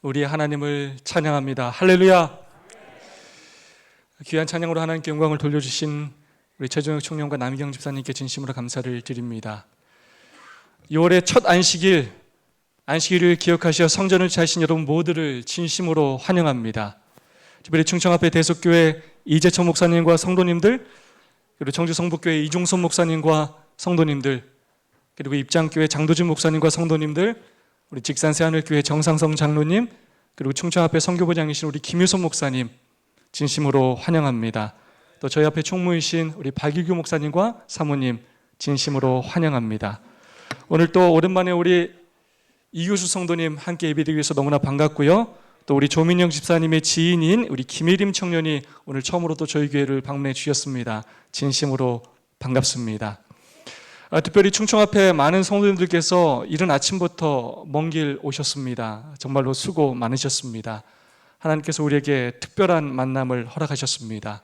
우리 하나님을 찬양합니다. 할렐루야. 귀한 찬양으로 하나님께 영광을 돌려주신 우리 최종혁 총령과 남희경 집사님께 진심으로 감사를 드립니다. 6월의 첫 안식일을 기억하시어 성전을 차리신 여러분 모두를 진심으로 환영합니다. 특별히 충청앞에 대속교회 이재천 목사님과 성도님들, 그리고 청주 성북교회 이중선 목사님과 성도님들, 그리고 입장교회 장도진 목사님과 성도님들, 우리 직산 새하늘교회 정상성 장로님, 그리고 충청앞에 선교부장이신 우리 김유선 목사님 진심으로 환영합니다. 또 저희 앞에 총무이신 우리 박일규 목사님과 사모님 진심으로 환영합니다. 오늘 또 오랜만에 우리 이교수 성도님 함께 예배드리기 위해서 너무나 반갑고요. 또 우리 조민영 집사님의 지인인 우리 김혜림 청년이 오늘 처음으로 또 저희 교회를 방문해 주셨습니다. 진심으로 반갑습니다. 특별히 충청 앞에 많은 성도님들께서 이른 아침부터 먼 길 오셨습니다. 정말로 수고 많으셨습니다. 하나님께서 우리에게 특별한 만남을 허락하셨습니다.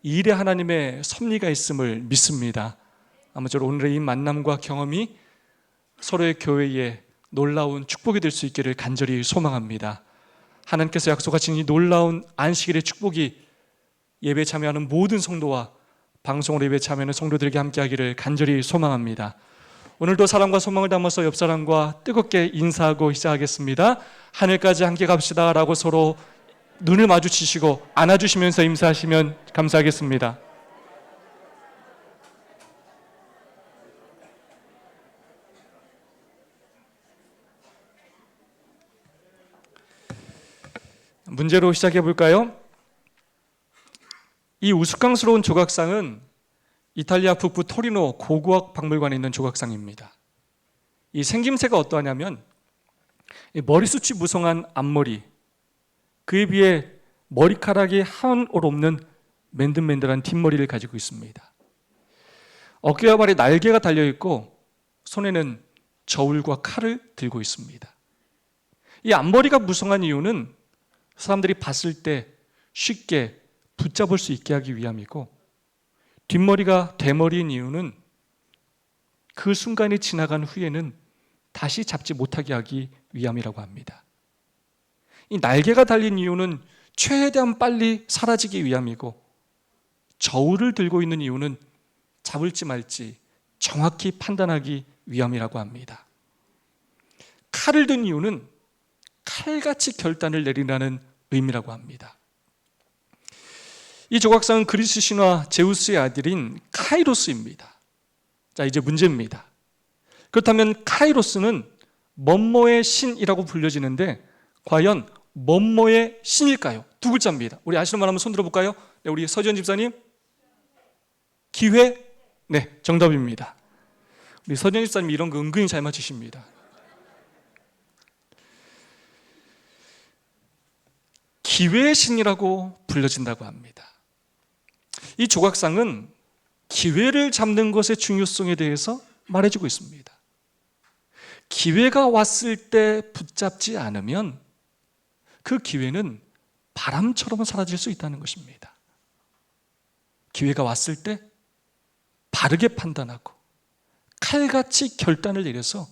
이 일에 하나님의 섭리가 있음을 믿습니다. 아무쪼록 오늘의 이 만남과 경험이 서로의 교회에 놀라운 축복이 될 수 있기를 간절히 소망합니다. 하나님께서 약속하신 이 놀라운 안식일의 축복이 예배에 참여하는 모든 성도와 방송으로 예배에 참여하는 성도들에게 함께하기를 간절히 소망합니다. 오늘도 사랑과 소망을 담아서 옆 사람과 뜨겁게 인사하고 시작하겠습니다. 하늘까지 함께 갑시다 라고 서로 눈을 마주치시고 안아주시면서 인사하시면 감사하겠습니다. 문제로 시작해 볼까요? 이 우스꽝스러운 조각상은 이탈리아 북부 토리노 고고학 박물관에 있는 조각상입니다. 이 생김새가 어떠하냐면 머리숱이 무성한 앞머리, 그에 비해 머리카락이 한 올 없는 맨들맨들한 뒷머리를 가지고 있습니다. 어깨와 발에 날개가 달려있고 손에는 저울과 칼을 들고 있습니다. 이 앞머리가 무성한 이유는 사람들이 봤을 때 쉽게 붙잡을 수 있게 하기 위함이고, 뒷머리가 대머리인 이유는 그 순간이 지나간 후에는 다시 잡지 못하게 하기 위함이라고 합니다. 이 날개가 달린 이유는 최대한 빨리 사라지기 위함이고, 저울을 들고 있는 이유는 잡을지 말지 정확히 판단하기 위함이라고 합니다. 칼을 든 이유는 칼같이 결단을 내리라는 의미라고 합니다. 이 조각상은 그리스 신화 제우스의 아들인 카이로스입니다. 자, 이제 문제입니다. 그렇다면 카이로스는 뭐뭐의 신이라고 불려지는데 과연 뭐뭐의 신일까요? 두 글자입니다. 우리 아시는 말 한번 손 들어볼까요? 네, 우리 서지현 집사님. 기회? 네, 정답입니다. 우리 서지현 집사님 이런 거 은근히 잘 맞히십니다. 기회의 신이라고 불려진다고 합니다. 이 조각상은 기회를 잡는 것의 중요성에 대해서 말해주고 있습니다. 기회가 왔을 때 붙잡지 않으면 그 기회는 바람처럼 사라질 수 있다는 것입니다. 기회가 왔을 때 바르게 판단하고 칼같이 결단을 내려서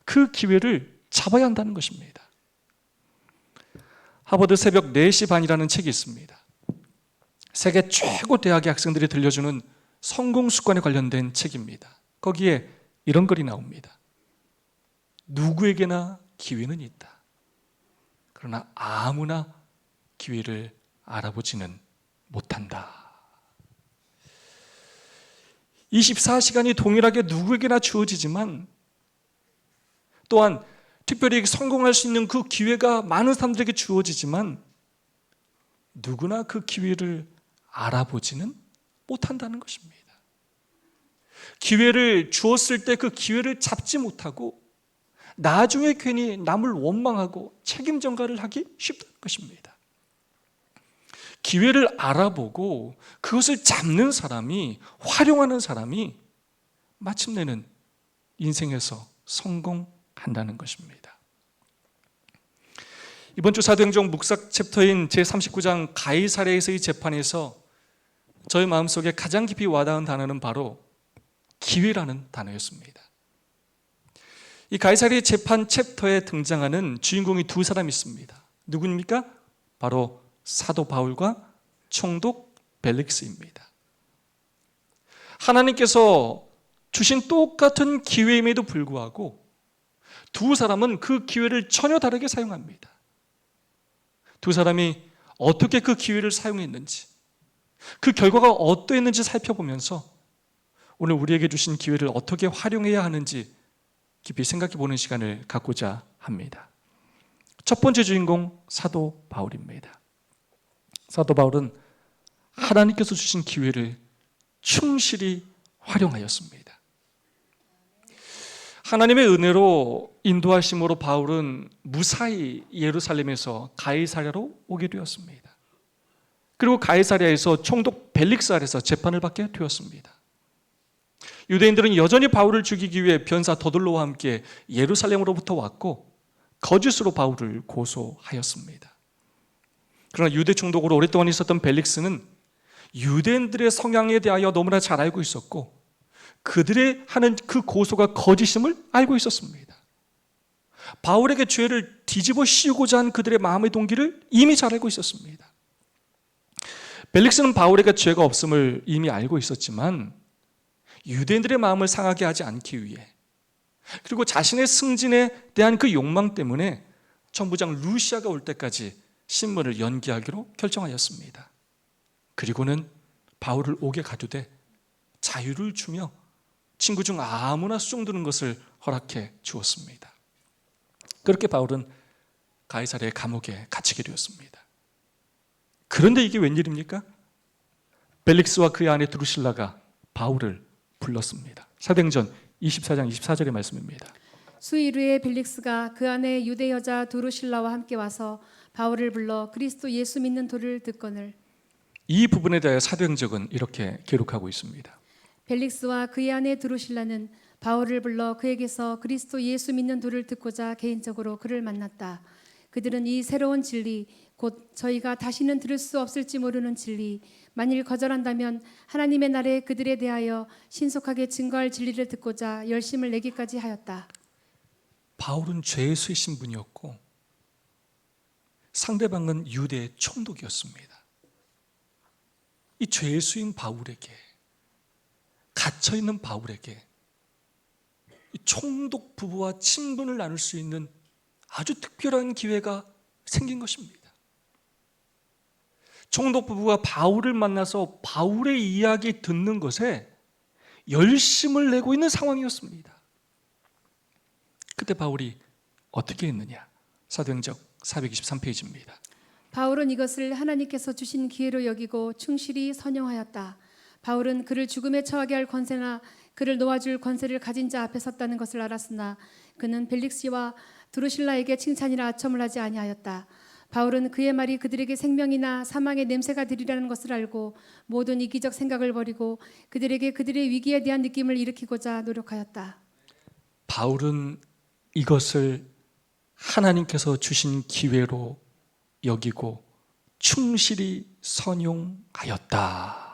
그 기회를 잡아야 한다는 것입니다. 하버드 새벽 4시 반이라는 책이 있습니다. 세계 최고 대학의 학생들이 들려주는 성공 습관에 관련된 책입니다. 거기에 이런 글이 나옵니다. 누구에게나 기회는 있다. 그러나 아무나 기회를 알아보지는 못한다. 24시간이 동일하게 누구에게나 주어지지만 또한 특별히 성공할 수 있는 그 기회가 많은 사람들에게 주어지지만 누구나 그 기회를 알아보지는 못한다는 것입니다. 기회를 주었을 때 그 기회를 잡지 못하고 나중에 괜히 남을 원망하고 책임 전가를 하기 쉽다는 것입니다. 기회를 알아보고 그것을 잡는 사람이, 활용하는 사람이 마침내는 인생에서 성공한다는 것입니다. 이번 주 사도행전 묵상 챕터인 제39장 가이사랴에서의 재판에서 저의 마음속에 가장 깊이 와닿은 단어는 바로 기회라는 단어였습니다. 이 가이사랴 재판 챕터에 등장하는 주인공이 두 사람이 있습니다. 누구입니까? 바로 사도 바울과 총독 벨릭스입니다. 하나님께서 주신 똑같은 기회임에도 불구하고 두 사람은 그 기회를 전혀 다르게 사용합니다. 두 사람이 어떻게 그 기회를 사용했는지, 그 결과가 어떠했는지 살펴보면서 오늘 우리에게 주신 기회를 어떻게 활용해야 하는지 깊이 생각해 보는 시간을 갖고자 합니다. 첫 번째 주인공 사도 바울입니다. 사도 바울은 하나님께서 주신 기회를 충실히 활용하였습니다. 하나님의 은혜로 인도하심으로 바울은 무사히 예루살렘에서 가이사랴로 오게 되었습니다. 그리고 가이사랴에서 총독 벨릭스 아래서 재판을 받게 되었습니다. 유대인들은 여전히 바울을 죽이기 위해 변사 더둘로와 함께 예루살렘으로부터 왔고 거짓으로 바울을 고소하였습니다. 그러나 유대 총독으로 오랫동안 있었던 벨릭스는 유대인들의 성향에 대하여 너무나 잘 알고 있었고 그들의 하는 그 고소가 거짓임을 알고 있었습니다. 바울에게 죄를 뒤집어 씌우고자 한 그들의 마음의 동기를 이미 잘 알고 있었습니다. 벨릭스는 바울에게 죄가 없음을 이미 알고 있었지만 유대인들의 마음을 상하게 하지 않기 위해, 그리고 자신의 승진에 대한 그 욕망 때문에 천부장 루시아가 올 때까지 신문을 연기하기로 결정하였습니다. 그리고는 바울을 옥에 가두되 자유를 주며 친구 중 아무나 수종드는 것을 허락해 주었습니다. 그렇게 바울은 가이사랴의 감옥에 갇히게 되었습니다. 그런데 이게 웬일입니까? 벨릭스와 그의 아내 드루실라가 바울을 불렀습니다. 사도행전 24장 24절의 말씀입니다. 수일 후에 벨릭스가 그 아내 유대 여자 드루실라와 함께 와서 바울을 불러 그리스도 예수 믿는 도를 듣거늘. 이 부분에 대하여 사도행전은 이렇게 기록하고 있습니다. 벨릭스와 그의 아내 드루실라는 바울을 불러 그에게서 그리스도 예수 믿는 도를 듣고자 개인적으로 그를 만났다. 그들은 이 새로운 진리, 곧 저희가 다시는 들을 수 없을지 모르는 진리, 만일 거절한다면 하나님의 날에 그들에 대하여 신속하게 증거할 진리를 듣고자 열심을 내기까지 하였다. 바울은 죄수의 신분이었고 상대방은 유대의 총독이었습니다. 이 죄수인 바울에게, 갇혀있는 바울에게 이 총독 부부와 친분을 나눌 수 있는 아주 특별한 기회가 생긴 것입니다. 총독 부부가 바울을 만나서 바울의 이야기 듣는 것에 열심을 내고 있는 상황이었습니다. 그때 바울이 어떻게 했느냐? 사도행전 423페이지입니다. 바울은 이것을 하나님께서 주신 기회로 여기고 충실히 선용하였다. 바울은 그를 죽음에 처하게 할 권세나 그를 놓아줄 권세를 가진 자 앞에 섰다는 것을 알았으나 그는 벨릭스와 드루실라에게 칭찬이나 아첨을 하지 아니하였다. 바울은 그의 말이 그들에게 생명이나 사망의 냄새가 되리라는 것을 알고 모든 이기적 생각을 버리고 그들에게 그들의 위기에 대한 느낌을 일으키고자 노력하였다. 바울은 이것을 하나님께서 주신 기회로 여기고 충실히 선용하였다.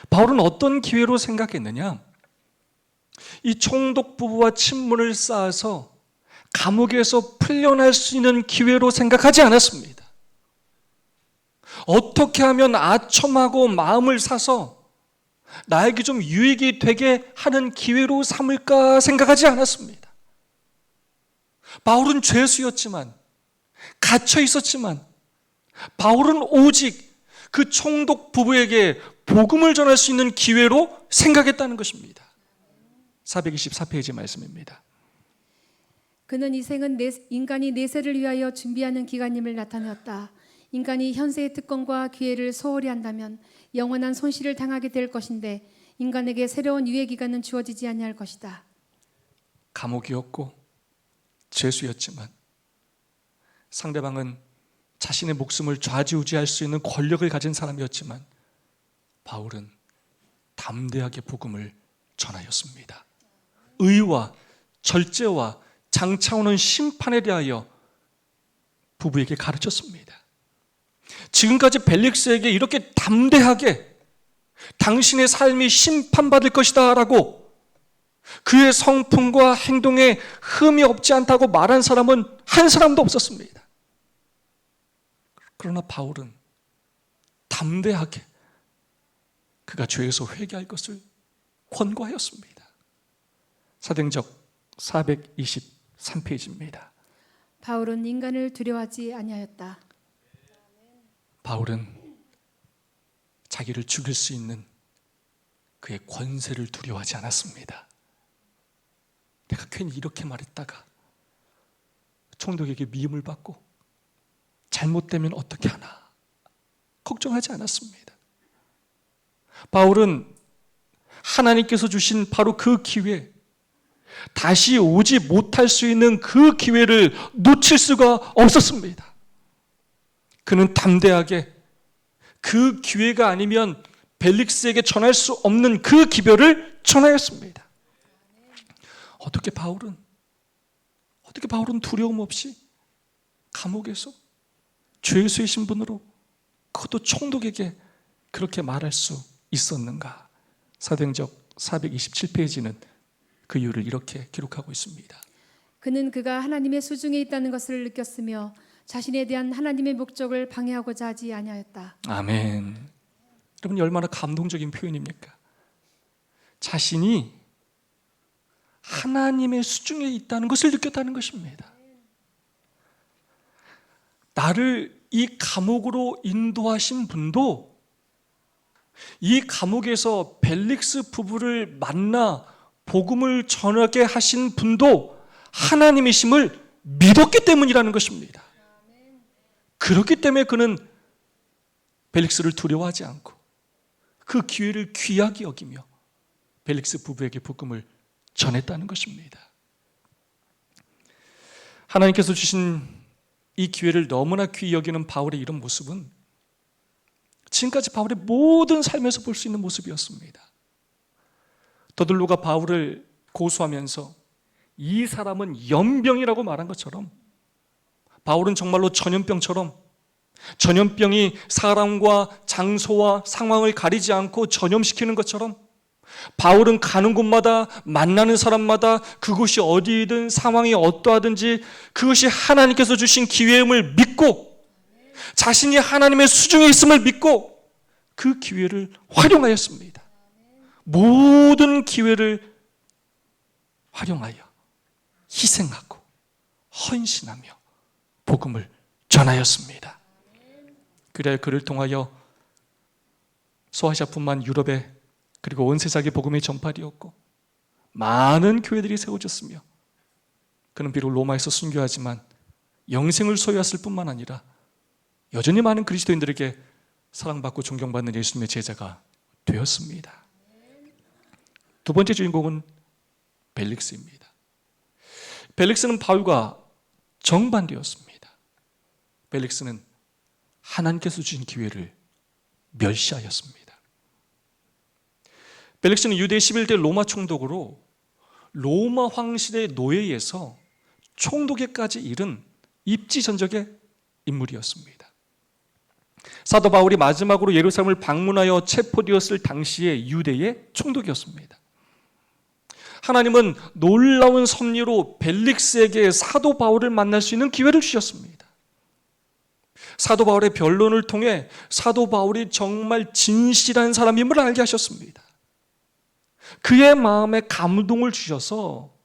바울은 어떤 기회로 생각했느냐? 이 총독 부부와 친분을 쌓아서 감옥에서 풀려날 수 있는 기회로 생각하지 않았습니다. 어떻게 하면 아첨하고 마음을 사서 나에게 좀 유익이 되게 하는 기회로 삼을까 생각하지 않았습니다. 바울은 죄수였지만, 갇혀 있었지만, 바울은 오직 그 총독 부부에게 복음을 전할 수 있는 기회로 생각했다는 것입니다. 424페이지 말씀입니다. 그는 이 생은 인간이 내세를 위하여 준비하는 기간임을 나타내었다. 인간이 현세의 특권과 기회를 소홀히 한다면 영원한 손실을 당하게 될 것인데 인간에게 새로운 유예 기간은 주어지지 아니할 것이다. 감옥이었고 죄수였지만 상대방은 자신의 목숨을 좌지우지할 수 있는 권력을 가진 사람이었지만 바울은 담대하게 복음을 전하였습니다. 의와 절제와 장차 오는 심판에 대하여 부부에게 가르쳤습니다. 지금까지 벨릭스에게 이렇게 담대하게 당신의 삶이 심판받을 것이다 라고 그의 성품과 행동에 흠이 없지 않다고 말한 사람은 한 사람도 없었습니다. 그러나 바울은 담대하게 그가 죄에서 회개할 것을 권고하였습니다. 사도행적 423페이지입니다. 바울은 인간을 두려워하지 아니하였다. 바울은 자기를 죽일 수 있는 그의 권세를 두려워하지 않았습니다. 내가 괜히 이렇게 말했다가 총독에게 미움을 받고 잘못되면 어떻게 하나 걱정하지 않았습니다. 바울은 하나님께서 주신 바로 그 기회, 다시 오지 못할 수 있는 그 기회를 놓칠 수가 없었습니다. 그는 담대하게 그 기회가 아니면 벨릭스에게 전할 수 없는 그 기별을 전하였습니다. 어떻게 바울은 두려움 없이 감옥에서 죄수의 신분으로, 그것도 총독에게 그렇게 말할 수 있었는가? 사도행적 427페이지는 그 이유를 이렇게 기록하고 있습니다. 그는 그가 하나님의 수중에 있다는 것을 느꼈으며 자신에 대한 하나님의 목적을 방해하고자 하지 아니하였다. 아멘. 여러분, 얼마나 감동적인 표현입니까? 자신이 하나님의 수중에 있다는 것을 느꼈다는 것입니다. 나를 이 감옥으로 인도하신 분도, 이 감옥에서 벨릭스 부부를 만나 복음을 전하게 하신 분도 하나님이심을 믿었기 때문이라는 것입니다. 그렇기 때문에 그는 벨릭스를 두려워하지 않고 그 기회를 귀하게 여기며 벨릭스 부부에게 복음을 전했다는 것입니다. 하나님께서 주신 이 기회를 너무나 귀히 여기는 바울의 이런 모습은 지금까지 바울의 모든 삶에서 볼 수 있는 모습이었습니다. 더들로가 바울을 고소하면서 이 사람은 연병이라고 말한 것처럼 바울은 정말로 전염병처럼, 전염병이 사람과 장소와 상황을 가리지 않고 전염시키는 것처럼 바울은 가는 곳마다 만나는 사람마다 그곳이 어디이든 상황이 어떠하든지 그것이 하나님께서 주신 기회임을 믿고 자신이 하나님의 수중에 있음을 믿고 그 기회를 활용하였습니다. 모든 기회를 활용하여 희생하고 헌신하며 복음을 전하였습니다. 그래야 그를 통하여 소아시아뿐만 유럽에 그리고 온 세상에 복음이 전파되었고 많은 교회들이 세워졌으며 그는 비록 로마에서 순교하지만 영생을 소유했을 뿐만 아니라 여전히 많은 그리스도인들에게 사랑받고 존경받는 예수님의 제자가 되었습니다. 두 번째 주인공은 벨릭스입니다. 벨릭스는 바울과 정반대였습니다. 벨릭스는 하나님께서 주신 기회를 멸시하였습니다. 벨릭스는 유대 11대 로마 총독으로 로마 황실의 노예에서 총독에까지 이른 입지전적의 인물이었습니다. 사도 바울이 마지막으로 예루살렘을 방문하여 체포되었을 당시의 유대의 총독이었습니다. 하나님은 놀라운 섭리로 벨릭스에게 사도 바울을 만날 수 있는 기회를 주셨습니다. 사도 바울의 변론을 통해 사도 바울이 정말 진실한 사람임을 알게 하셨습니다. 그의 마음에 감동을 주셔서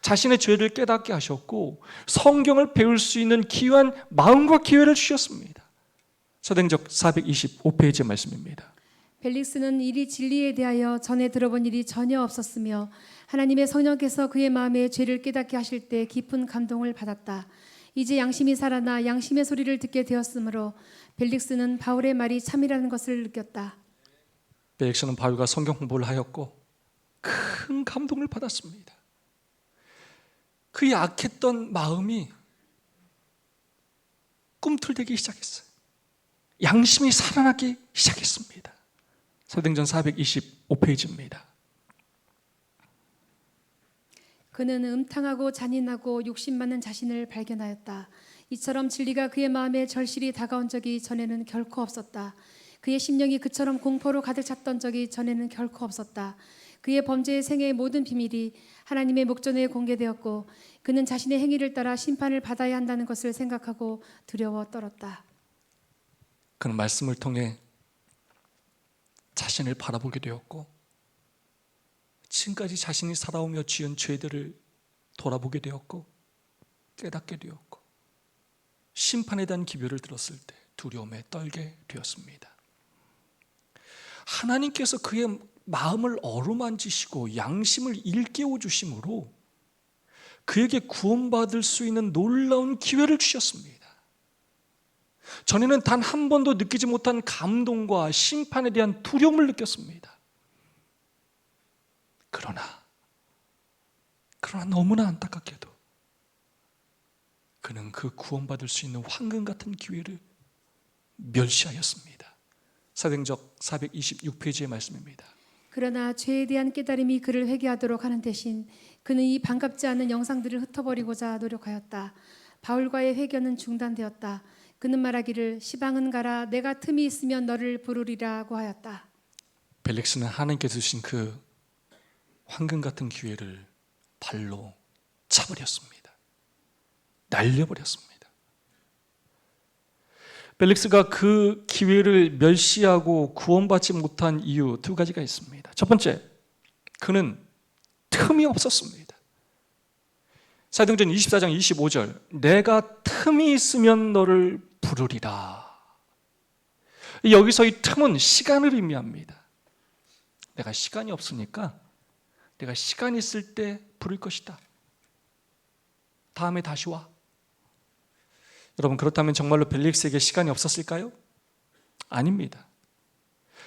자신의 죄를 깨닫게 하셨고 성경을 배울 수 있는 귀한 마음과 기회를 주셨습니다. 사도행적 425페이지의 말씀입니다. 벨릭스는 이리 진리에 대하여 전에 들어본 일이 전혀 없었으며 하나님의 성령께서 그의 마음에 죄를 깨닫게 하실 때 깊은 감동을 받았다. 이제 양심이 살아나 양심의 소리를 듣게 되었으므로 벨릭스는 바울의 말이 참이라는 것을 느꼈다. 벨릭스는 바울과 성경 공부를 하였고 큰 감동을 받았습니다. 그의 악했던 마음이 꿈틀대기 시작했어요. 양심이 살아나기 시작했습니다. 사도행전 425페이지입니다. 그는 음탕하고 잔인하고 욕심 많은 자신을 발견하였다. 이처럼 진리가 그의 마음에 절실히 다가온 적이 전에는 결코 없었다. 그의 심령이 그처럼 공포로 가득 찼던 적이 전에는 결코 없었다. 그의 범죄의 생애의 모든 비밀이 하나님의 목전에 공개되었고 그는 자신의 행위를 따라 심판을 받아야 한다는 것을 생각하고 두려워 떨었다. 그는 말씀을 통해 자신을 바라보게 되었고 지금까지 자신이 살아오며 지은 죄들을 돌아보게 되었고 깨닫게 되었고 심판에 대한 기별을 들었을 때 두려움에 떨게 되었습니다. 하나님께서 그의 마음을 어루만지시고 양심을 일깨워 주심으로 그에게 구원받을 수 있는 놀라운 기회를 주셨습니다. 전에는 단 한 번도 느끼지 못한 감동과 심판에 대한 두려움을 느꼈습니다. 그러나 너무나 안타깝게도 그는 그 구원받을 수 있는 황금 같은 기회를 멸시하였습니다. 사도행적 426페이지의 말씀입니다. 그러나 죄에 대한 깨달음이 그를 회개하도록 하는 대신 그는 이 반갑지 않은 영상들을 흩어버리고자 노력하였다. 바울과의 회견은 중단되었다. 그는 말하기를 시방은 가라 내가 틈이 있으면 너를 부르리라고 하였다. 벨릭스는 하나님께서 주신 그 황금 같은 기회를 발로 차버렸습니다. 날려버렸습니다. 벨릭스가 그 기회를 멸시하고 구원받지 못한 이유 두 가지가 있습니다. 첫 번째, 그는 틈이 없었습니다. 사도행전 24장 25절 내가 틈이 있으면 너를 부르리라. 여기서 이 틈은 시간을 의미합니다. 내가 시간이 없으니까 내가 시간 있을 때 부를 것이다. 다음에 다시 와. 여러분, 그렇다면 정말로 벨릭스에게 시간이 없었을까요? 아닙니다.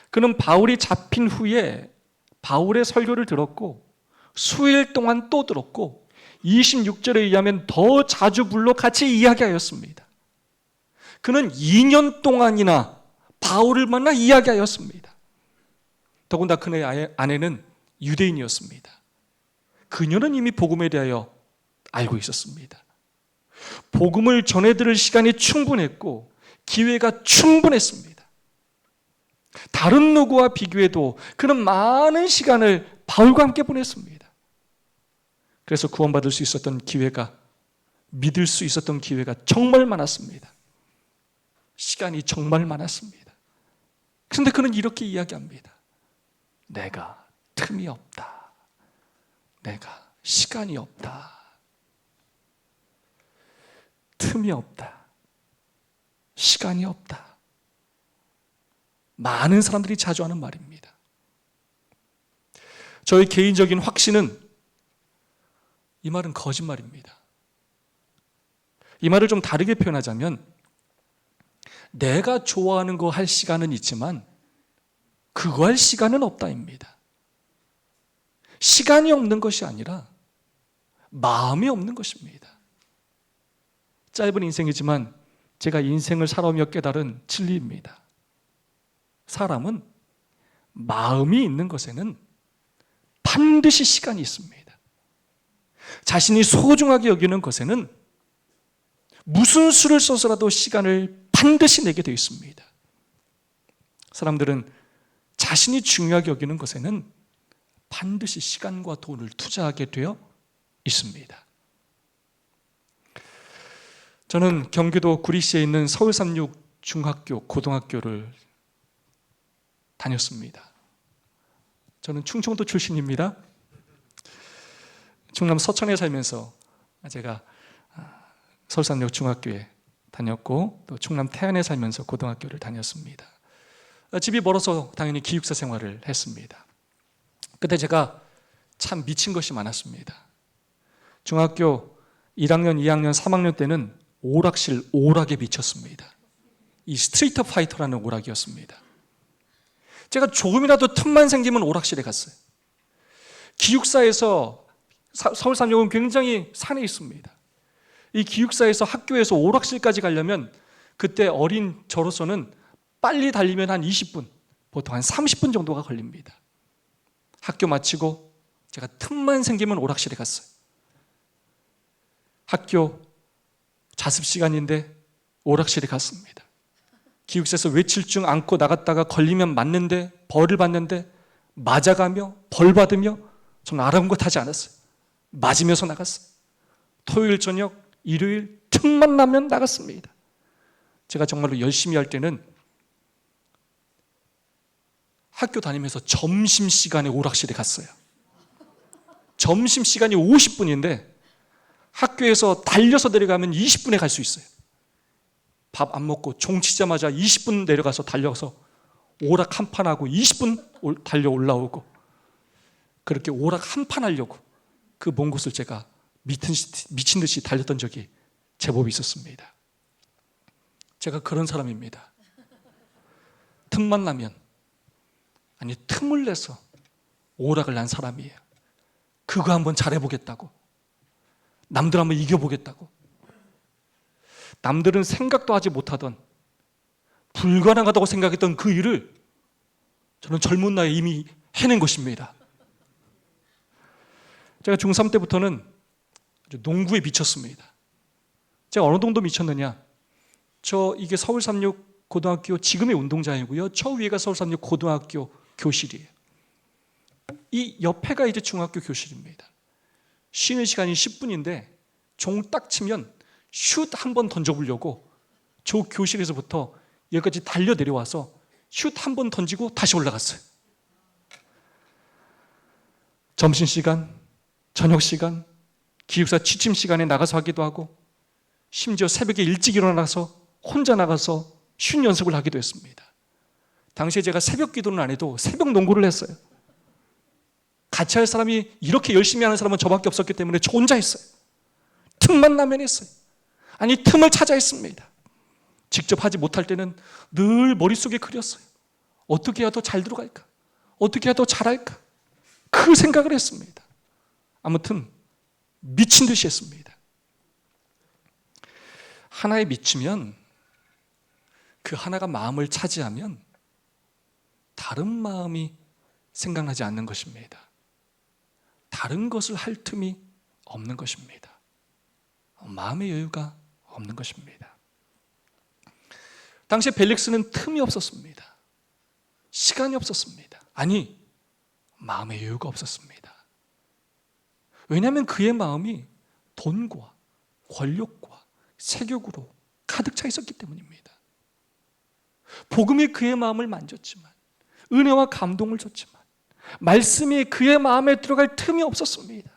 그는 바울이 잡힌 후에 바울의 설교를 들었고 수일 동안 또 들었고 26절에 의하면 더 자주 불러 같이 이야기하였습니다. 그는 2년 동안이나 바울을 만나 이야기하였습니다. 더군다나 그의 아내는 유대인이었습니다. 그녀는 이미 복음에 대하여 알고 있었습니다. 복음을 전해들을 시간이 충분했고 기회가 충분했습니다. 다른 누구와 비교해도 그는 많은 시간을 바울과 함께 보냈습니다. 그래서 구원받을 수 있었던 기회가, 믿을 수 있었던 기회가 정말 많았습니다. 시간이 정말 많았습니다. 그런데 그는 이렇게 이야기합니다. 내가 틈이 없다. 내가 시간이 없다. 틈이 없다. 시간이 없다. 많은 사람들이 자주 하는 말입니다. 저의 개인적인 확신은 이 말은 거짓말입니다. 이 말을 좀 다르게 표현하자면 내가 좋아하는 거 할 시간은 있지만 그거 할 시간은 없다입니다. 시간이 없는 것이 아니라 마음이 없는 것입니다. 짧은 인생이지만 제가 인생을 살아오며 깨달은 진리입니다. 사람은 마음이 있는 것에는 반드시 시간이 있습니다. 자신이 소중하게 여기는 것에는 무슨 수를 써서라도 시간을 반드시 내게 되어 있습니다. 사람들은 자신이 중요하게 여기는 것에는 반드시 시간과 돈을 투자하게 되어 있습니다. 저는 경기도 구리시에 있는 서울삼육 중학교, 고등학교를 다녔습니다. 저는 충청도 출신입니다. 충남 서천에 살면서 제가 서울삼육 중학교에 다녔고 또 충남 태안에 살면서 고등학교를 다녔습니다. 집이 멀어서 당연히 기숙사 생활을 했습니다. 그때 제가 참 미친 것이 많았습니다. 중학교 1학년, 2학년, 3학년 때는 오락실 오락에 미쳤습니다. 이 스트리트 파이터라는 오락이었습니다. 제가 조금이라도 틈만 생기면 오락실에 갔어요. 기숙사에서 서울삼육은 굉장히 산에 있습니다. 이 기숙사에서 학교에서 오락실까지 가려면 그때 어린 저로서는 빨리 달리면 한 20분, 보통 한 30분 정도가 걸립니다. 학교 마치고 제가 틈만 생기면 오락실에 갔어요. 학교 자습 시간인데 오락실에 갔습니다. 기숙사에서 외출증 안고 나갔다가 걸리면 맞는데 벌을 받는데 맞아가며 벌 받으며 저는 아랑곳 하지 않았어요. 맞으면서 나갔어요. 토요일 저녁, 일요일 틈만 나면 나갔습니다. 제가 정말로 열심히 할 때는 학교 다니면서 점심시간에 오락실에 갔어요. 점심시간이 50분인데 학교에서 달려서 내려가면 20분에 갈 수 있어요. 밥 안 먹고 종 치자마자 20분 내려가서 달려서 오락 한 판 하고 20분 달려 올라오고, 그렇게 오락 한 판 하려고 그 먼 곳을 제가 미친 듯이 달렸던 적이 제법 있었습니다. 제가 그런 사람입니다. 틈만 나면, 아니 틈을 내서 오락을 난 사람이에요. 그거 한번 잘해보겠다고, 남들 한번 이겨보겠다고. 남들은 생각도 하지 못하던, 불가능하다고 생각했던 그 일을 저는 젊은 나이에 이미 해낸 것입니다. 제가 중3 때부터는 농구에 미쳤습니다. 제가 어느 정도 미쳤느냐, 이게 서울삼육 고등학교 지금의 운동장이고요, 저 위에가 서울삼육 고등학교 교실이에요. 이 옆에가 이제 중학교 교실입니다. 쉬는 시간이 10분인데 종 딱 치면 슛 한 번 던져보려고 저 교실에서부터 여기까지 달려 내려와서 슛 한 번 던지고 다시 올라갔어요. 점심시간, 저녁시간, 기숙사 취침 시간에 나가서 하기도 하고, 심지어 새벽에 일찍 일어나서 혼자 나가서 슛 연습을 하기도 했습니다. 당시에 제가 새벽 기도는 안 해도 새벽 농구를 했어요. 같이 할 사람이, 이렇게 열심히 하는 사람은 저밖에 없었기 때문에 저 혼자 했어요. 틈만 나면 했어요. 아니 틈을 찾아 했습니다. 직접 하지 못할 때는 늘 머릿속에 그렸어요. 어떻게 해야 더 잘 들어갈까? 어떻게 해야 더 잘할까? 그 생각을 했습니다. 아무튼 미친 듯이 했습니다. 하나에 미치면, 그 하나가 마음을 차지하면 다른 마음이 생각나지 않는 것입니다. 다른 것을 할 틈이 없는 것입니다. 마음의 여유가 없는 것입니다. 당시에 벨릭스는 틈이 없었습니다. 시간이 없었습니다. 아니, 마음의 여유가 없었습니다. 왜냐하면 그의 마음이 돈과 권력과 세욕으로 가득 차 있었기 때문입니다. 복음이 그의 마음을 만졌지만, 은혜와 감동을 줬지만, 말씀이 그의 마음에 들어갈 틈이 없었습니다.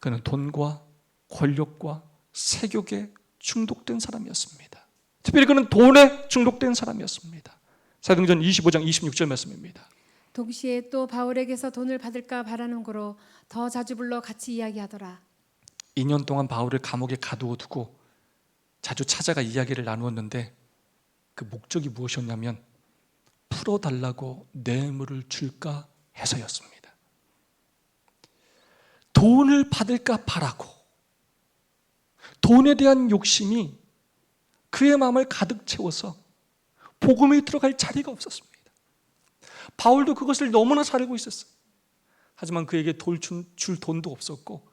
그는 돈과 권력과 세욕에 중독된 사람이었습니다. 특별히 그는 돈에 중독된 사람이었습니다. 사도행전 25장 26절 말씀입니다. 동시에 또 바울에게서 돈을 받을까 바라는 거로 더 자주 불러 같이 이야기하더라. 2년 동안 바울을 감옥에 가두어 두고 자주 찾아가 이야기를 나누었는데, 그 목적이 무엇이었냐면 풀어달라고 뇌물을 줄까 해서였습니다. 돈을 받을까 바라고, 돈에 대한 욕심이 그의 마음을 가득 채워서 복음에 들어갈 자리가 없었습니다. 바울도 그것을 너무나 잘 알고 있었어요. 하지만 그에게 줄 돈도 없었고,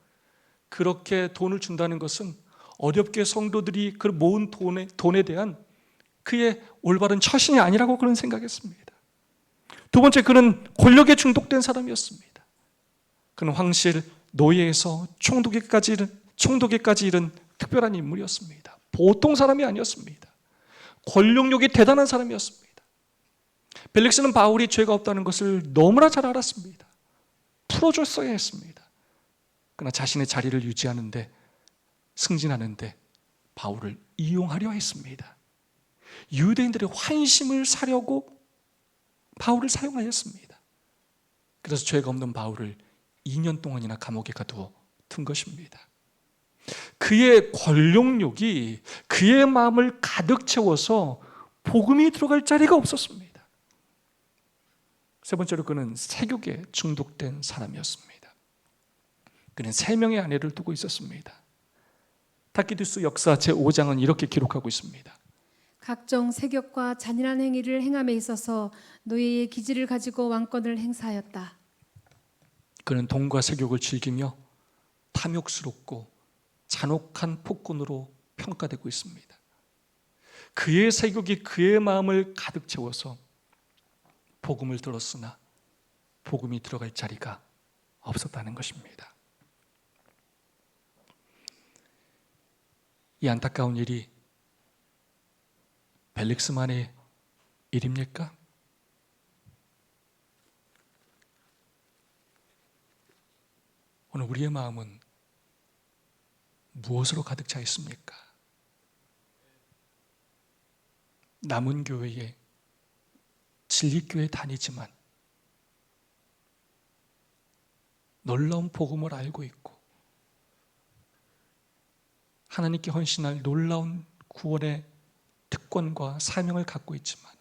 그렇게 돈을 준다는 것은 어렵게 성도들이 그 모은 돈에 대한 그의 올바른 처신이 아니라고 그런 생각했습니다. 두 번째, 그는 권력에 중독된 사람이었습니다. 그는 황실, 노예에서 총독에까지 이른 특별한 인물이었습니다. 보통 사람이 아니었습니다. 권력욕이 대단한 사람이었습니다. 벨릭스는 바울이 죄가 없다는 것을 너무나 잘 알았습니다. 풀어줬어야 했습니다. 그러나 자신의 자리를 유지하는데, 승진하는데 바울을 이용하려 했습니다. 유대인들의 환심을 사려고 바울을 사용하였습니다. 그래서 죄가 없는 바울을 2년 동안이나 감옥에 가두어 둔 것입니다. 그의 권력욕이 그의 마음을 가득 채워서 복음이 들어갈 자리가 없었습니다. 세 번째로, 그는 세욕에 중독된 사람이었습니다. 그는 3명의 아내를 두고 있었습니다. 타키두스 역사 제5장은 이렇게 기록하고 있습니다. 각종 세격과 잔인한 행위를 행함에 있어서 노예의 기질을 가지고 왕권을 행사하였다. 그는 돈과 세욕을 즐기며 탐욕스럽고 잔혹한 폭군으로 평가되고 있습니다. 그의 세욕이 그의 마음을 가득 채워서 복음을 들었으나 복음이 들어갈 자리가 없었다는 것입니다. 이 안타까운 일이 벨릭스만의 일입니까? 오늘 우리의 마음은 무엇으로 가득 차 있습니까? 남은 교회에 진리교회 다니지만 놀라운 복음을 알고 있고 하나님께 헌신할 놀라운 구원의 특권과 사명을 갖고 있지만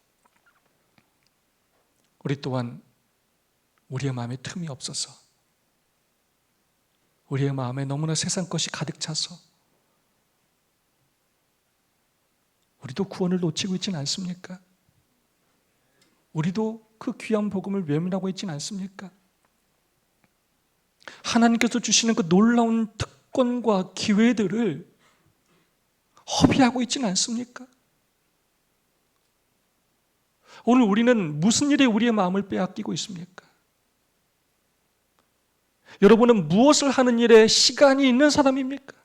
우리 또한 우리의 마음에 틈이 없어서 우리의 마음에 너무나 세상 것이 가득 차서 우리도 구원을 놓치고 있지는 않습니까? 우리도 그 귀한 복음을 외면하고 있지는 않습니까? 하나님께서 주시는 그 놀라운 특권과 기회들을 허비하고 있지는 않습니까? 오늘 우리는 무슨 일에 우리의 마음을 빼앗기고 있습니까? 여러분은 무엇을 하는 일에 시간이 있는 사람입니까?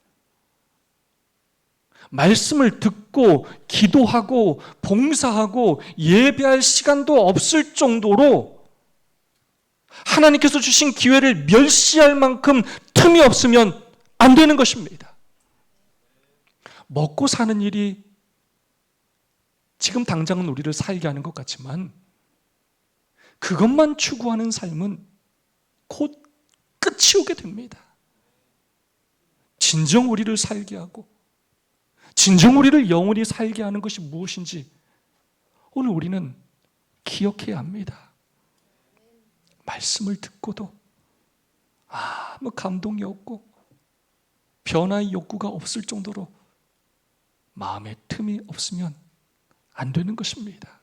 말씀을 듣고 기도하고 봉사하고 예배할 시간도 없을 정도로 하나님께서 주신 기회를 멸시할 만큼 틈이 없으면 안 되는 것입니다. 먹고 사는 일이 지금 당장은 우리를 살게 하는 것 같지만 그것만 추구하는 삶은 곧 끝이 오게 됩니다. 진정 우리를 살게 하고 진정 우리를 영원히 살게 하는 것이 무엇인지 오늘 우리는 기억해야 합니다. 말씀을 듣고도 아무 감동이 없고 변화의 욕구가 없을 정도로 마음에 틈이 없으면 안 되는 것입니다.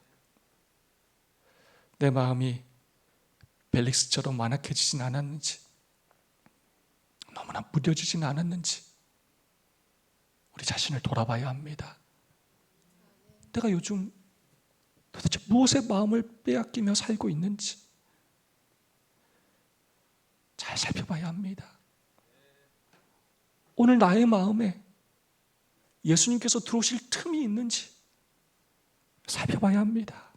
내 마음이 벨릭스처럼 완악해지진 않았는지 너무나 무뎌지진 않았는지 우리 자신을 돌아봐야 합니다. 내가 요즘 도대체 무엇에 마음을 빼앗기며 살고 있는지 잘 살펴봐야 합니다. 오늘 나의 마음에 예수님께서 들어오실 틈이 있는지 살펴봐야 합니다.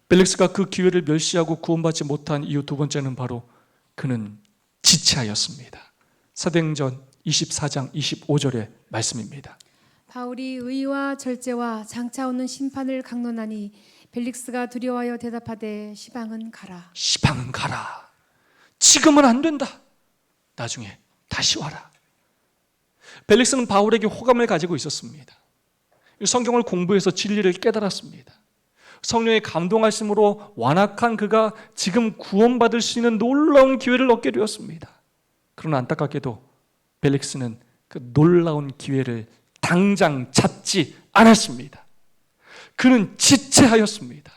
벨릭스가 그 기회를 멸시하고 구원받지 못한 이유 두 번째는 바로 그는 지체하였습니다. 사도행전 24장 25절의 말씀입니다. 바울이 의와 절제와 장차 오는 심판을 강론하니 벨릭스가 두려워하여 대답하되 시방은 가라. 시방은 가라. 지금은 안 된다. 나중에 다시 와라. 벨릭스는 바울에게 호감을 가지고 있었습니다. 성경을 공부해서 진리를 깨달았습니다. 성령의 감동하심으로 완악한 그가 지금 구원받을 수 있는 놀라운 기회를 얻게 되었습니다. 그러나 안타깝게도 벨릭스는 그 놀라운 기회를 당장 잡지 않았습니다. 그는 지체하였습니다.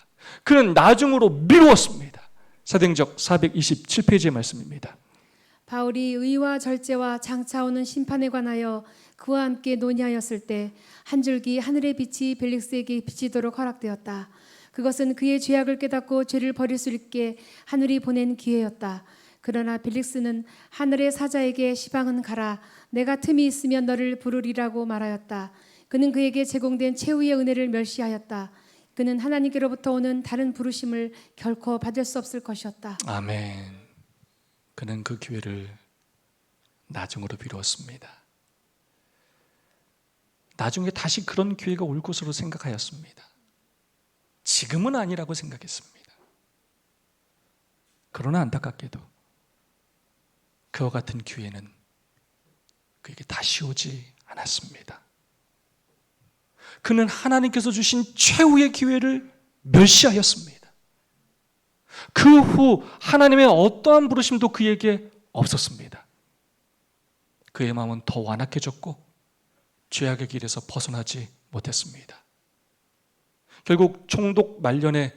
그는 나중으로 미루었습니다. 사도행전 427페이지의 말씀입니다. 바울이 의와 절제와 장차 오는 심판에 관하여 그와 함께 논의하였을 때 한 줄기 하늘의 빛이 벨릭스에게 비치도록 허락되었다. 그것은 그의 죄악을 깨닫고 죄를 버릴 수 있게 하늘이 보낸 기회였다. 그러나 벨릭스는 하늘의 사자에게 시방은 가라. 내가 틈이 있으면 너를 부르리라고 말하였다. 그는 그에게 제공된 최후의 은혜를 멸시하였다. 그는 하나님께로부터 오는 다른 부르심을 결코 받을 수 없을 것이었다. 아멘. 그는 그 기회를 나중으로 미루었습니다. 나중에 다시 그런 기회가 올 것으로 생각하였습니다. 지금은 아니라고 생각했습니다. 그러나 안타깝게도 그와 같은 기회는 그에게 다시 오지 않았습니다. 그는 하나님께서 주신 최후의 기회를 멸시하였습니다. 그 후 하나님의 어떠한 부르심도 그에게 없었습니다. 그의 마음은 더 완악해졌고 죄악의 길에서 벗어나지 못했습니다. 결국 총독 말년에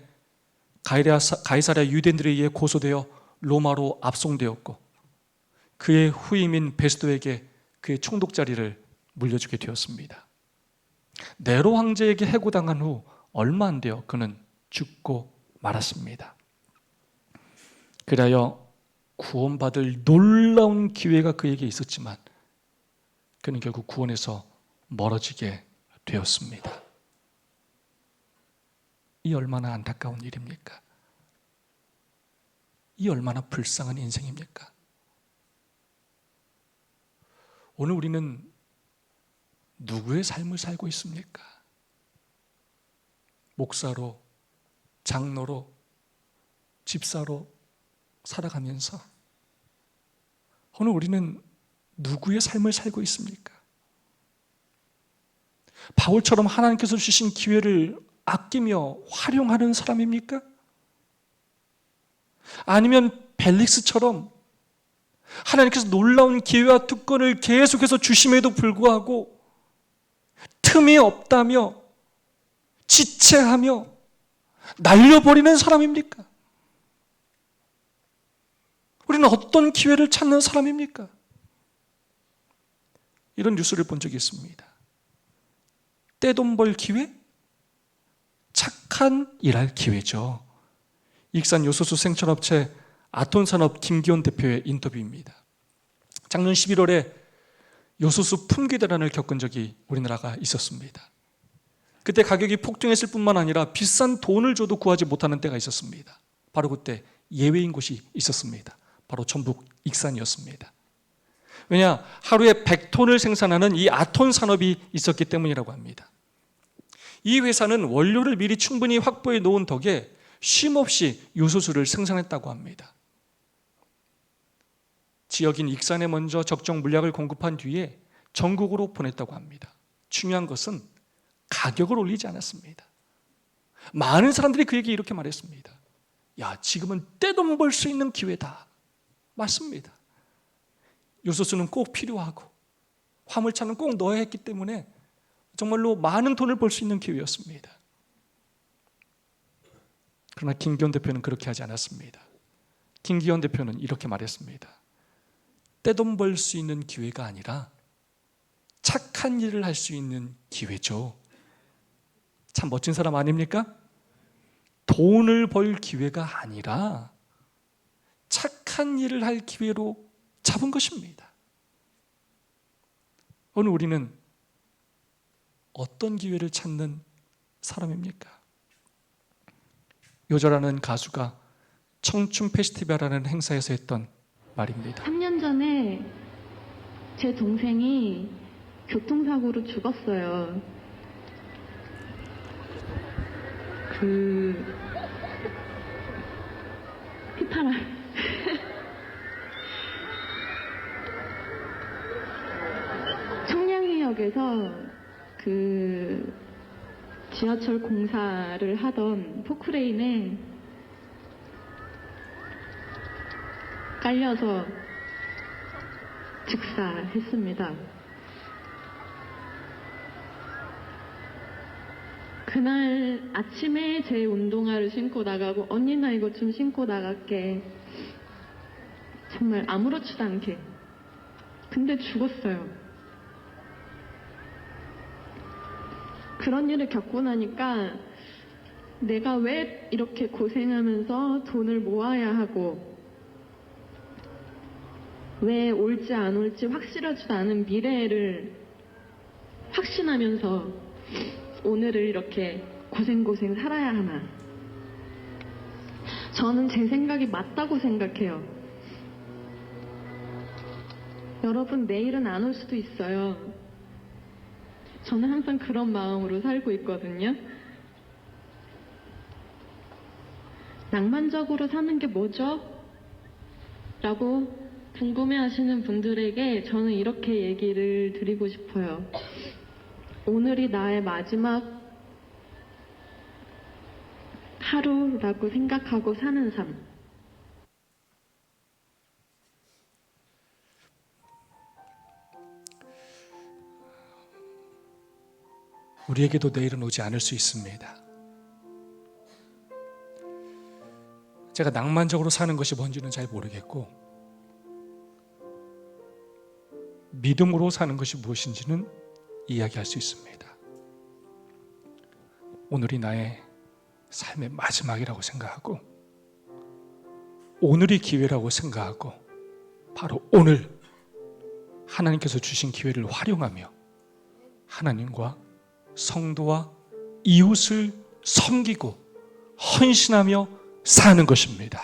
가이사랴 유대인들에 의해 고소되어 로마로 압송되었고 그의 후임인 베스도에게 그의 총독 자리를 물려주게 되었습니다. 네로 황제에게 해고당한 후 얼마 안 되어 그는 죽고 말았습니다. 그리하여 구원받을 놀라운 기회가 그에게 있었지만 그는 결국 구원에서 멀어지게 되었습니다. 이 얼마나 안타까운 일입니까? 이 얼마나 불쌍한 인생입니까? 오늘 우리는 누구의 삶을 살고 있습니까? 목사로, 장로로, 집사로 살아가면서 오늘 우리는 누구의 삶을 살고 있습니까? 바울처럼 하나님께서 주신 기회를 아끼며 활용하는 사람입니까? 아니면 벨릭스처럼 하나님께서 놀라운 기회와 특권을 계속해서 주심에도 불구하고 틈이 없다며 지체하며 날려버리는 사람입니까? 우리는 어떤 기회를 찾는 사람입니까? 이런 뉴스를 본 적이 있습니다. 떼돈 벌 기회? 착한 일할 기회죠. 익산 요소수 생산업체 아톤산업 김기원 대표의 인터뷰입니다. 작년 11월에 요소수 품귀 대란을 겪은 적이 우리나라가 있었습니다. 그때 가격이 폭등했을 뿐만 아니라 비싼 돈을 줘도 구하지 못하는 때가 있었습니다. 바로 그때 예외인 곳이 있었습니다. 바로 전북 익산이었습니다. 왜냐? 하루에 100톤을 생산하는 이 아톤 산업이 있었기 때문이라고 합니다. 이 회사는 원료를 미리 충분히 확보해 놓은 덕에 쉼없이 요소수를 생산했다고 합니다. 지역인 익산에 먼저 적정 물량을 공급한 뒤에 전국으로 보냈다고 합니다. 중요한 것은 가격을 올리지 않았습니다. 많은 사람들이 그에게 이렇게 말했습니다. 야, 지금은 떼돈 벌 수 있는 기회다. 맞습니다. 요소수는 꼭 필요하고 화물차는 꼭 넣어야 했기 때문에 정말로 많은 돈을 벌 수 있는 기회였습니다. 그러나 김기현 대표는 그렇게 하지 않았습니다. 김기현 대표는 이렇게 말했습니다. 떼돈 벌 수 있는 기회가 아니라 착한 일을 할 수 있는 기회죠. 참 멋진 사람 아닙니까? 돈을 벌 기회가 아니라 착한 일을 할 기회로 잡은 것입니다. 오늘 우리는 어떤 기회를 찾는 사람입니까? 요절하는 가수가 청춘 페스티벌이라는 행사에서 했던 말입니다. 3년 전에 제 동생이 교통사고로 죽었어요. 휘파람. 청량리역에서 지하철 공사를 하던 포크레인에 깔려서 즉사했습니다. 그날 아침에 제 운동화를 신고 나가고 언니 나 이거 좀 신고 나갈게. 정말 아무렇지도 않게. 근데 죽었어요. 그런 일을 겪고 나니까 내가 왜 이렇게 고생하면서 돈을 모아야 하고 왜 올지 안 올지 확실하지도 않은 미래를 확신하면서 오늘을 이렇게 고생고생 살아야 하나. 저는 제 생각이 맞다고 생각해요. 여러분 내일은 안 올 수도 있어요. 저는 항상 그런 마음으로 살고 있거든요. 낭만적으로 사는 게 뭐죠? 라고 궁금해하시는 분들에게 저는 이렇게 얘기를 드리고 싶어요. 오늘이 나의 마지막 하루라고 생각하고 사는 삶. 우리에게도 내일은 오지 않을 수 있습니다. 제가 낭만적으로 사는 것이 뭔지는 잘 모르겠고 믿음으로 사는 것이 무엇인지는 이야기할 수 있습니다. 오늘이 나의 삶의 마지막이라고 생각하고 오늘이 기회라고 생각하고 바로 오늘 하나님께서 주신 기회를 활용하며 하나님과 성도와 이웃을 섬기고 헌신하며 사는 것입니다.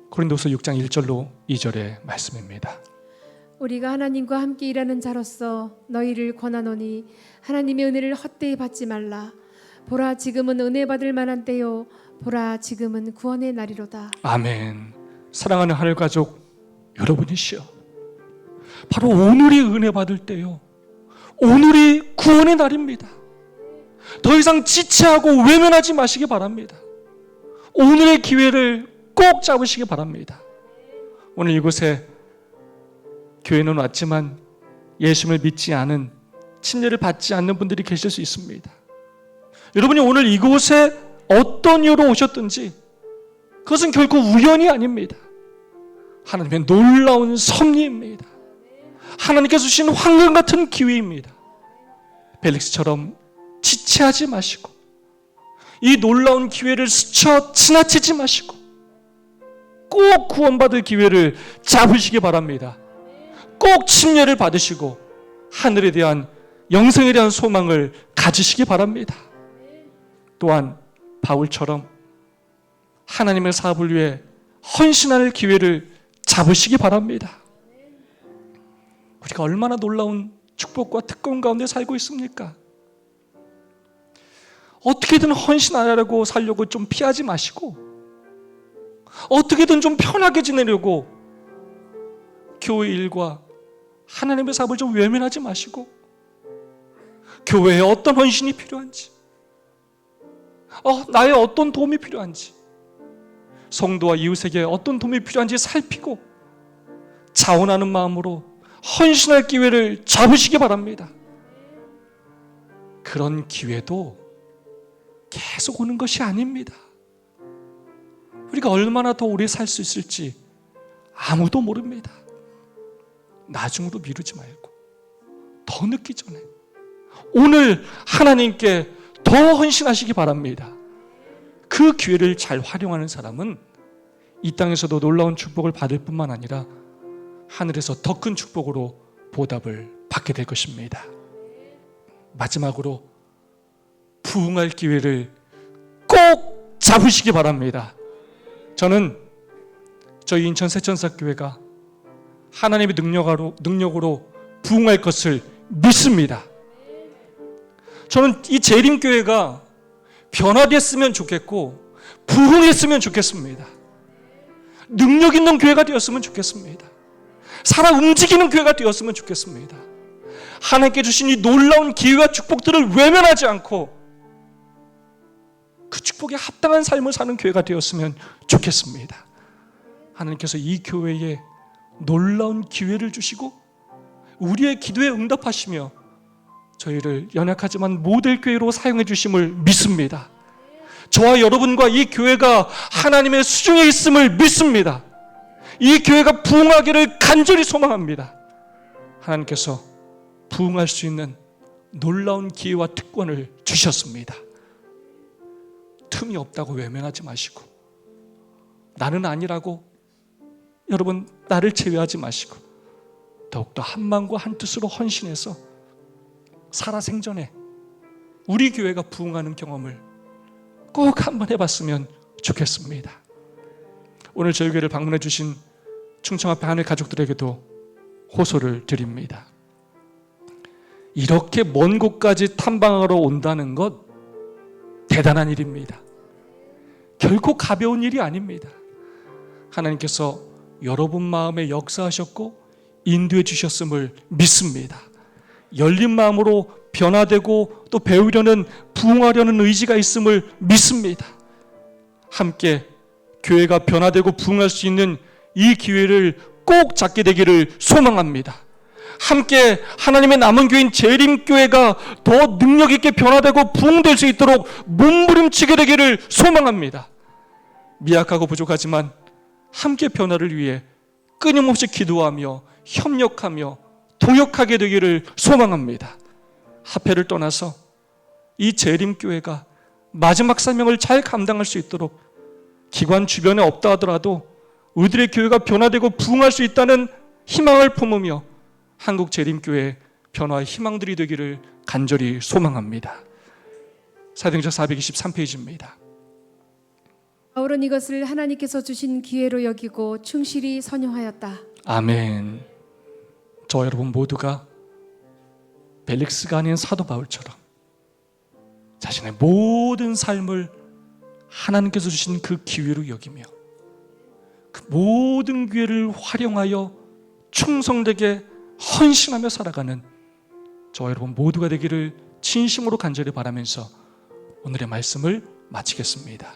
고린도서 6장 1절로 2절의 말씀입니다. 우리가 하나님과 함께 일하는 자로서 너희를 권하노니 하나님의 은혜를 헛되이 받지 말라. 보라, 지금은 은혜 받을 만한 때요, 보라, 지금은 구원의 날이로다. 아멘. 사랑하는 하늘 가족 여러분이시여, 바로 오늘이 은혜 받을 때요, 오늘이 구원의 날입니다. 더 이상 지체하고 외면하지 마시기 바랍니다. 오늘의 기회를 꼭 잡으시기 바랍니다. 오늘 이곳에 교회는 왔지만 예수님을 믿지 않은, 침례를 받지 않는 분들이 계실 수 있습니다. 여러분이 오늘 이곳에 어떤 이유로 오셨든지 그것은 결코 우연이 아닙니다. 하나님의 놀라운 섭리입니다. 하나님께서 주신 황금 같은 기회입니다. 벨릭스처럼 지체하지 마시고 이 놀라운 기회를 스쳐 지나치지 마시고 꼭 구원받을 기회를 잡으시기 바랍니다. 꼭 침례를 받으시고 하늘에 대한, 영생에 대한 소망을 가지시기 바랍니다. 또한 바울처럼 하나님의 사업을 위해 헌신할 기회를 잡으시기 바랍니다. 우리가 얼마나 놀라운 축복과 특권 가운데 살고 있습니까? 어떻게든 헌신하려고 살려고 좀 피하지 마시고 어떻게든 좀 편하게 지내려고 교회 일과 하나님의 사업을 좀 외면하지 마시고 교회에 어떤 헌신이 필요한지, 나의 어떤 도움이 필요한지, 성도와 이웃에게 어떤 도움이 필요한지 살피고 자원하는 마음으로 헌신할 기회를 잡으시기 바랍니다. 그런 기회도 계속 오는 것이 아닙니다. 우리가 얼마나 더 오래 살 수 있을지 아무도 모릅니다. 나중으로 미루지 말고 더 늦기 전에 오늘 하나님께 더 헌신하시기 바랍니다. 그 기회를 잘 활용하는 사람은 이 땅에서도 놀라운 축복을 받을 뿐만 아니라 하늘에서 더 큰 축복으로 보답을 받게 될 것입니다. 마지막으로 부흥할 기회를 꼭 잡으시기 바랍니다. 저는 저희 인천 세천사교회가 하나님의 능력으로 부흥할 것을 믿습니다. 저는 이 재림교회가 변화됐으면 좋겠고 부흥했으면 좋겠습니다. 능력 있는 교회가 되었으면 좋겠습니다. 살아 움직이는 교회가 되었으면 좋겠습니다. 하나님께 주신 이 놀라운 기회와 축복들을 외면하지 않고 그 축복에 합당한 삶을 사는 교회가 되었으면 좋겠습니다. 하나님께서 이 교회에 놀라운 기회를 주시고 우리의 기도에 응답하시며 저희를 연약하지만 모델교회로 사용해 주심을 믿습니다. 저와 여러분과 이 교회가 하나님의 수중에 있음을 믿습니다. 이 교회가 부흥하기를 간절히 소망합니다. 하나님께서 부흥할 수 있는 놀라운 기회와 특권을 주셨습니다. 틈이 없다고 외면하지 마시고 나는 아니라고 여러분 나를 제외하지 마시고 더욱더 한 마음과 한 뜻으로 헌신해서 살아생전에 우리 교회가 부흥하는 경험을 꼭 한번 해봤으면 좋겠습니다. 오늘 저희 교회를 방문해 주신 충청앞에 하늘 가족들에게도 호소를 드립니다. 이렇게 먼 곳까지 탐방하러 온다는 것 대단한 일입니다. 결코 가벼운 일이 아닙니다. 하나님께서 여러분 마음에 역사하셨고 인도해 주셨음을 믿습니다. 열린 마음으로 변화되고 또 배우려는 부흥하려는 의지가 있음을 믿습니다. 함께 교회가 변화되고 부흥할 수 있는 이 기회를 꼭 잡게 되기를 소망합니다. 함께 하나님의 남은 교회인 재림교회가 더 능력 있게 변화되고 부흥될 수 있도록 몸부림치게 되기를 소망합니다. 미약하고 부족하지만 함께 변화를 위해 끊임없이 기도하며 협력하며 도역하게 되기를 소망합니다. 합회를 떠나서 이 재림교회가 마지막 사명을 잘 감당할 수 있도록 기관 주변에 없다 하더라도 우리들의 교회가 변화되고 부흥할 수 있다는 희망을 품으며 한국 재림교회 변화의 희망들이 되기를 간절히 소망합니다. 사도행전 423페이지입니다. 바울은 이것을 하나님께서 주신 기회로 여기고 충실히 선용하였다. 아멘. 저 여러분 모두가 벨릭스가 아닌 사도 바울처럼 자신의 모든 삶을 하나님께서 주신 그 기회로 여기며 그 모든 기회를 활용하여 충성되게 헌신하며 살아가는 저 여러분 모두가 되기를 진심으로 간절히 바라면서 오늘의 말씀을 마치겠습니다.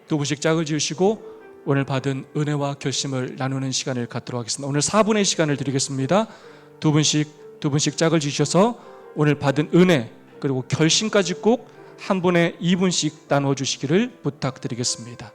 두 분씩 짝을 지으시고 오늘 받은 은혜와 결심을 나누는 시간을 갖도록 하겠습니다. 오늘 4분의 시간을 드리겠습니다. 두 분씩 짝을 지으셔서 오늘 받은 은혜 그리고 결심까지 꼭 한 분에 2분씩 나누어 주시기를 부탁드리겠습니다.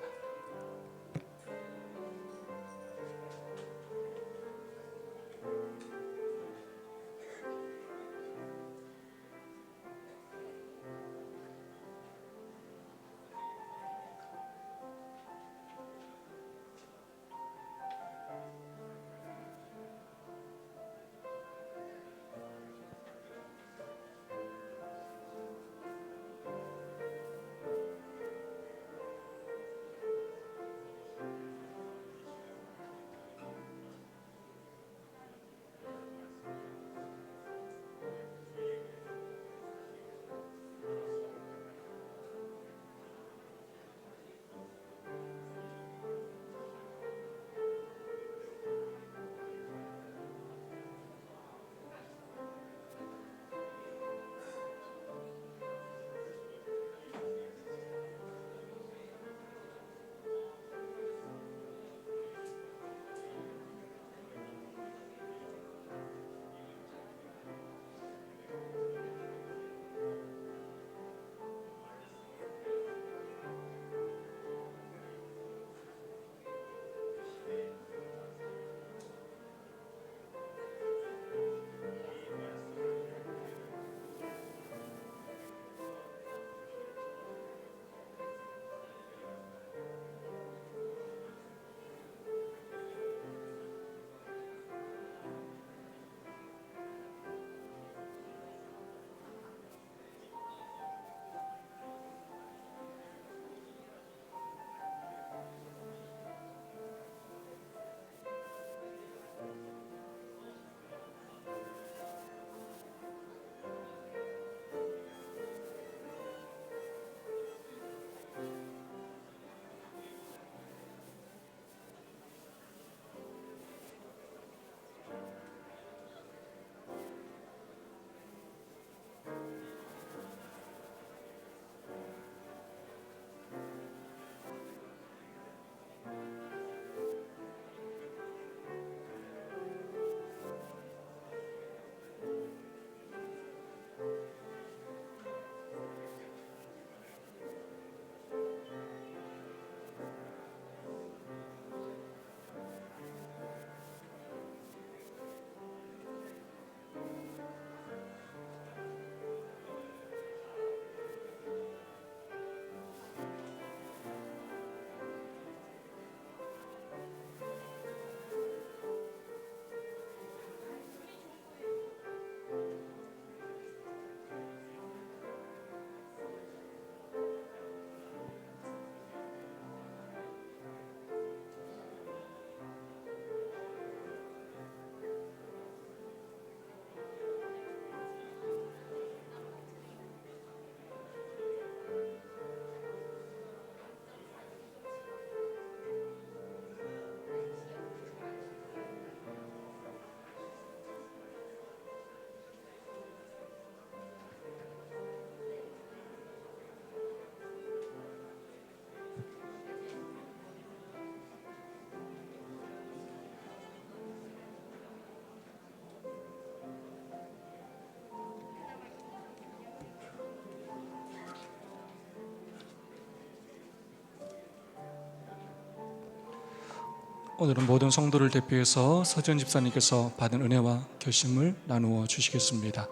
오늘은 모든 성도를 대표해서 서지현 집사님께서 받은 은혜와 결심을 나누어 주시겠습니다.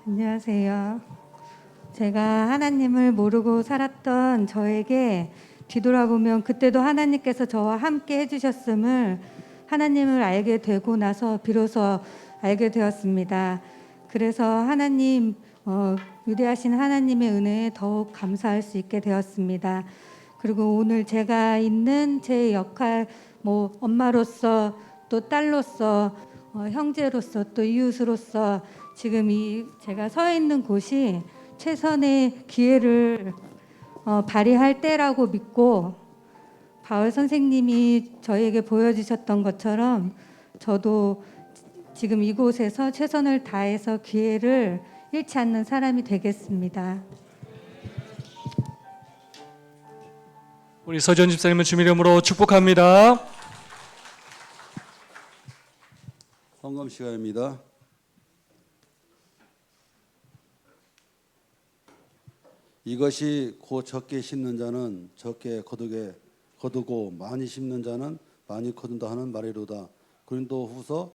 안녕하세요. 제가 하나님을 모르고 살았던 저에게 뒤돌아보면 그때도 하나님께서 저와 함께 해주셨음을 하나님을 알게 되고 나서 비로소 알게 되었습니다. 그래서 하나님 위대하신 하나님의 은혜에 더욱 감사할 수 있게 되었습니다. 그리고 오늘 제가 있는 제 역할, 엄마로서 또 딸로서 형제로서 또 이웃으로서 지금 제가 서 있는 곳이 최선의 기회를 발휘할 때라고 믿고 바울 선생님이 저에게 보여주셨던 것처럼 저도 지금 이곳에서 최선을 다해서 기회를 잃지 않는 사람이 되겠습니다. 우리 서지원 집사님을 주님 이름으로 축복합니다. 헌금 시간입니다. 이것이 곧 적게 심는 자는 적게 거두고 많이 심는 자는 많이 거둔다 하는 말이로다. 고린도후서